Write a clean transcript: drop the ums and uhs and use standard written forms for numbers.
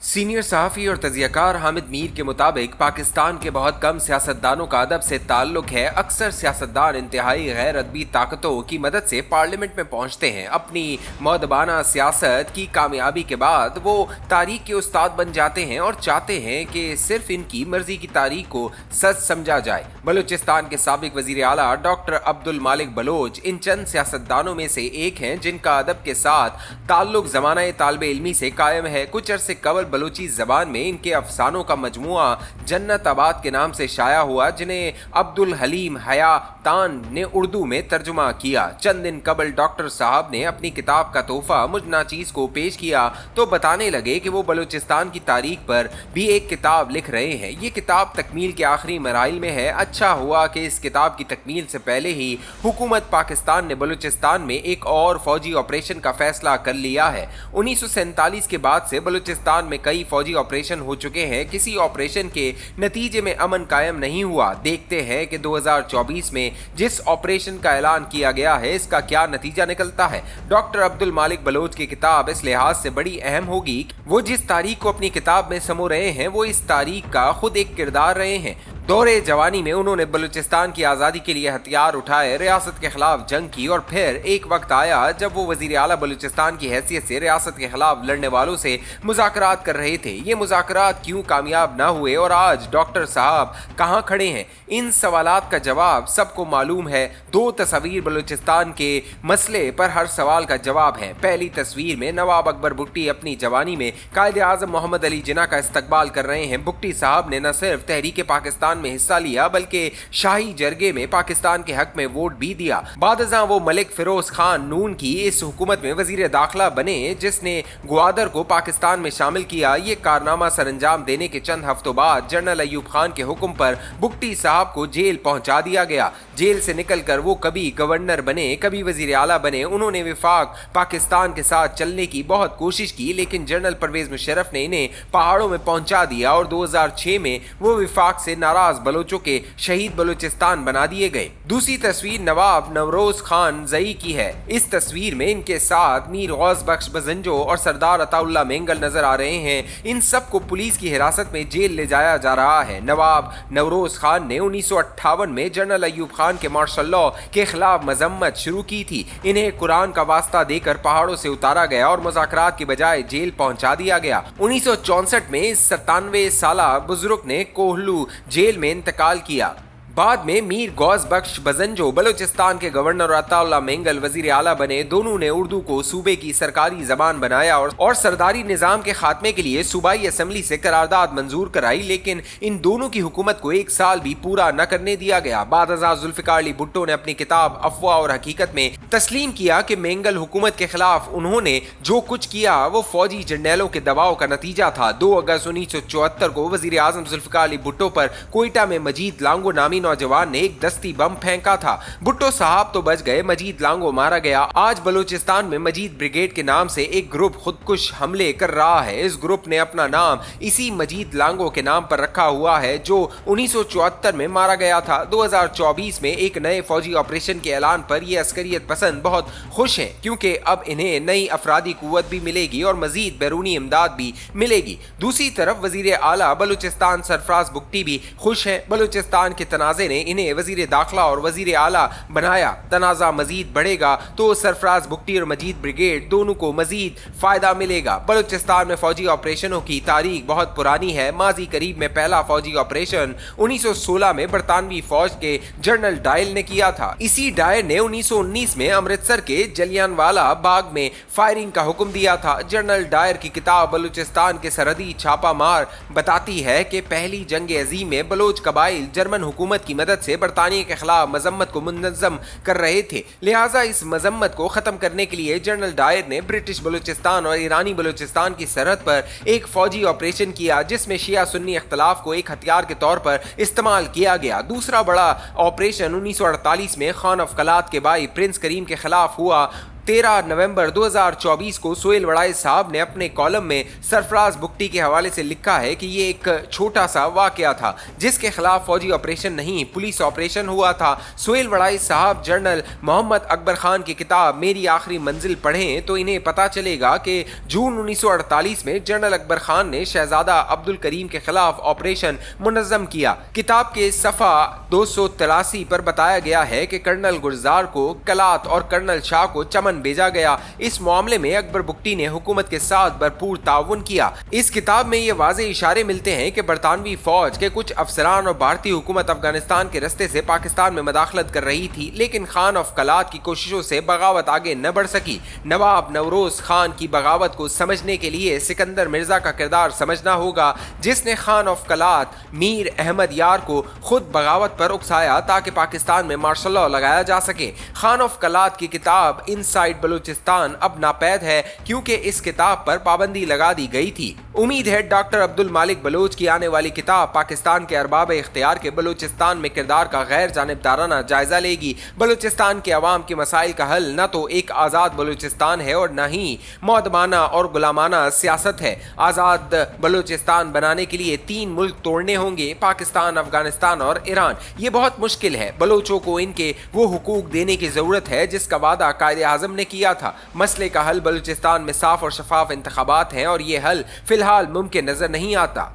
Senior सहाफ़ी और तज़ियाकार हामिद मीर के मुताबिक पाकिस्तान के बहुत कम सियासतदानों का अदब से ताल्लुक़ है। अक्सर सियासतदान इंतहाई गैर अदबी ताकतों की मदद से पार्लियामेंट में पहुँचते हैं। अपनी मौदबाना सियासत की कामयाबी के बाद वो तारीख के उस्ताद बन जाते हैं और चाहते हैं कि सिर्फ इनकी मर्जी की तारीख को सच समझा जाए। बलूचिस्तान के साबिक वज़ीर आला डॉक्टर अब्दुल मालिक बलोच इन चंद सियासतदानों में से एक हैं जिनका अदब के साथ ताल्लुक़ ज़माना तालिब इल्मी से कायम है। कुछ अरसे कबल बलूची ज़बान में इनके अफसानों का मजमुआ जन्नत आबाद के नाम से शाया हुआ, जिन्हें अब्दुल हलीम हयातान ने उर्दू में तर्जुमा किया। चंद दिन कबल डॉक्टर साहब ने अपनी किताब का तोहफा मुझ नाचीज़ को पेश किया तो बताने लगे कि वो बलूचिस्तान की तारीख पर भी एक किताब लिख रहे हैं। ये किताब तकमील के आखिरी मराइल में है। अच्छा हुआ कि इस किताब की तकमील से पहले ही हुकूमत पाकिस्तान ने बलूचिस्तान में एक और फौजी ऑपरेशन का फैसला कर लिया है। 1947 के बाद से बलूचिस्तान में कई फौजी ऑपरेशन हो चुके हैं। किसी ऑपरेशन के नतीजे में अमन कायम नहीं हुआ। देखते हैं कि 2024 में जिस ऑपरेशन का ऐलान किया गया है इसका क्या नतीजा निकलता है। डॉक्टर अब्दुल मालिक बलोच की किताब इस लिहाज से बड़ी अहम होगी, वो जिस तारीख को अपनी किताब में समो रहे हैं वो इस तारीख का खुद एक किरदार रहे हैं। दौरे जवानी में उन्होंने बलूचिस्तान की आज़ादी के लिए हथियार उठाए, रियासत के खिलाफ जंग की और फिर एक वक्त आया जब वो वज़ीर आला बलूचिस्तान की हैसियत से रियासत के खिलाफ लड़ने वालों से मुज़ाकरात कर रहे थे। ये मुज़ाकरात क्यों कामयाब ना हुए और आज डॉक्टर साहब कहाँ खड़े हैं, इन सवालात का जवाब सबको मालूम है। दो तस्वीर बलूचिस्तान के मसले पर हर सवाल का जवाब है। पहली तस्वीर में नवाब अकबर भुट्टी अपनी जवानी में कायदे आज़म मोहम्मद अली जिन्ना का इस्तकबाल कर रहे हैं। भुट्टी साहब ने न सिर्फ तहरीक पाकिस्तान में हिस्सा लिया बल्कि शाही जरगे में पाकिस्तान के हक में वोट भी दिया। बादशाह वो मलिक फिरोज खान नून की इस हुकूमत में वजीर दाखिला बने जिसने ग्वादर को पाकिस्तान में शामिल किया। ये कारनामा सरअंजाम देने के चंद हफ्तों बाद जनरल अयूब खान के हुक्म पर भुट्टी साहब को जेल पहुंचा दिया गया। जेल से निकलकर वो कभी गवर्नर बने, कभी वजीर आला बने। उन्होंने विफाक पाकिस्तान के साथ चलने की बहुत कोशिश की लेकिन जनरल परवेज मुशर्रफ ने इन्हें पहाड़ों में पहुंचा दिया और 2006 में वो विफाक से नाराज बलोचों के शहीद बलूचिस्तान बना दिए गए। दूसरी तस्वीर नवाब नवरोज खान जई की है। इस तस्वीर में इनके साथ मीर गौस बख्श बजंजो और सरदार अताउल्ला मेंगल नजर आ रहे हैं। इन सब को पुलिस की हिरासत में जेल ले जाया जा रहा है। नवाब नवरोज खान ने 1958 में जनरल अयूब खान के मार्शल लॉ के खिलाफ मजम्मत शुरू की थी। इन्हें कुरान का वास्ता देकर पहाड़ों से उतारा गया और मुज़ाकरात की बजाय जेल पहुंचा दिया गया। 1964 में इस 97 साला बुजुर्ग ने कोहलू जेल में इंतकाल किया। बाद में मीर गौस बख्श बजंजो बलूचिस्तान के गवर्नर और अताउल्ला मेंगल वजीर आला बने। दोनों ने उर्दू को सूबे की सरकारी जबान बनाया और सरदारी निजाम के खात्मे के लिए सूबाई असम्बली से करारदाद मंजूर कराई, लेकिन इन दोनों की हुकूमत को एक साल भी पूरा न करने दिया गया। बादशाह जुल्फ़िकार अली भुट्टो ने अपनी किताब अफवाह और हकीकत में तस्लीम किया कि मेंगल हुकूमत के खिलाफ उन्होंने जो कुछ किया वो फौजी जर्नैलों के दबाव का नतीजा था। 2 अगस्त 1974 को वजीर आजम जुल्फ़िकार अली भुट्टो पर कोयटा में मजीद लांगो नामी नौजवान ने एक दस्ती बम फेंका था। भुट्टो साहब तो बच गए, मजीद लांगो मारा गया। आज बलूचिस्तान में मजीद ब्रिगेड के नाम से एक ग्रुप खुदकुश हमले कर रहा है। इस ग्रुप ने अपना नाम इसी मजीद लांगो के नाम पर रखा हुआ है जो 1974 में मारा गया था। 2024 में एक नए फौजी ऑपरेशन के ऐलान पर ये अस्करियत पसंद बहुत खुश हैं क्योंकि अब इन्हें नई अफरादी कुव्वत भी मिलेगी और मजीद बैरूनी इमदाद भी मिलेगी। दूसरी तरफ वजीर आला बलूचिस्तान सरफराज भुट्टी भी खुश हैं। बलूचिस्तान के तनाज़े ने इन्हें वजीर दाखिला और वजीर आला बनाया। तनाज़ा मजीद बढ़ेगा तो सरफराज भुट्टी और मजीद ब्रिगेड दोनों को मजीद फायदा मिलेगा। बलूचिस्तान में फौजी ऑपरेशनों की तारीख बहुत पुरानी है। माजी करीब में पहला फौजी ऑपरेशन 1916 में बरतानवी फौज के जनरल डायल ने किया था। इसी डायल ने 1919 में अमृतसर के जलियांवाला बाग में फायरिंग का हुक्म दिया था। जनरल डायर की किताब बलूचिस्तान के सरहदी छापा मार बताती है कि पहली जंग अजीम में बलोच कबाइल जर्मन हुकूमत की मदद से बरतानिया के खिलाफ मजम्मत को मुनज़्ज़म कर रहे थे। लिहाजा इस मजम्मत को खत्म करने के लिए जनरल डायर ने ब्रिटिश बलूचिस्तान और ईरानी बलूचिस्तान की सरहद पर एक फौजी ऑपरेशन किया जिसमें शिया सुन्नी इख्तलाफ को एक हथियार के तौर पर इस्तेमाल किया गया। दूसरा बड़ा ऑपरेशन 1948 में खान अफ कलात के भाई प्रिंस करीम के खिलाफ हुआ। 13 नवंबर 2024 को सोहेल वड़ाई साहब ने अपने कॉलम में सरफराज बुगटी के हवाले से लिखा है कि ये एक छोटा सा वाकया था जिसके खिलाफ फौजी ऑपरेशन नहीं पुलिस ऑपरेशन हुआ था। सोहेल वड़ाई साहब जनरल मोहम्मद अकबर खान की किताब मेरी आखिरी मंजिल पढ़ें तो इन्हें पता चलेगा कि जून 1948 में जनरल अकबर खान ने शहजादा अब्दुल करीम के खिलाफ ऑपरेशन मुनज़्ज़म किया। किताब के सफ़ा 283 पर बताया गया है कि कर्नल गुलजार को कलात और कर्नल शाह को चमन भेजा गया। इस मामले में अकबर बुगटी ने हुकूमत के साथ भरपूर ताउन किया। इस किताब में ये वाज़े इशारे मिलते हैं कि बरतानवी फौज के कुछ अफसरान और भारतीय हुकूमत अफगानिस्तान के रस्ते से पाकिस्तान में मदाखलत कर रही थी, लेकिन खान ऑफ कलात की कोशिशों से बगावत आगे न बढ़ सकी। नवाब नवरोज खान की बगावत को समझने के लिए सिकंदर मिर्जा का किरदार समझना होगा, जिसने खान ऑफ कलात मीर अहमद यार को खुद बगावत पर उकसाया ताकि पाकिस्तान में मार्शल लॉ लगाया जा सके। खान ऑफ कलात की किताब इनसाइड बलूचिस्तान अब नापैद है क्योंकि इस किताब पर पाबंदी लगा दी गई थी। उम्मीद है डॉक्टर अब्दुल मालिक बलोच की आने वाली किताब पाकिस्तान के अरबाब इख्तियार के बलूचिस्तान में किरदार का गैर जानिबदाराना जायजा लेगी। बलूचिस्तान के अवाम के मसाइल का हल न तो एक आज़ाद बलूचिस्तान है और न ही मौदमाना और गुलामाना सियासत है। आज़ाद बलूचिस्तान बनाने के लिए 3 मुल्क तोड़ने होंगे, पाकिस्तान, अफगानिस्तान और ईरान। ये बहुत मुश्किल है। बलोचों को इनके वो हुकूक देने की ज़रूरत है जिसका वादा कायदे आज़म ने किया था। मसले का हल बलूचिस्तान में साफ और शफाफ इंतखाबात हैं और ये हल फिलहाल मुमकिन नज़र नहीं आता।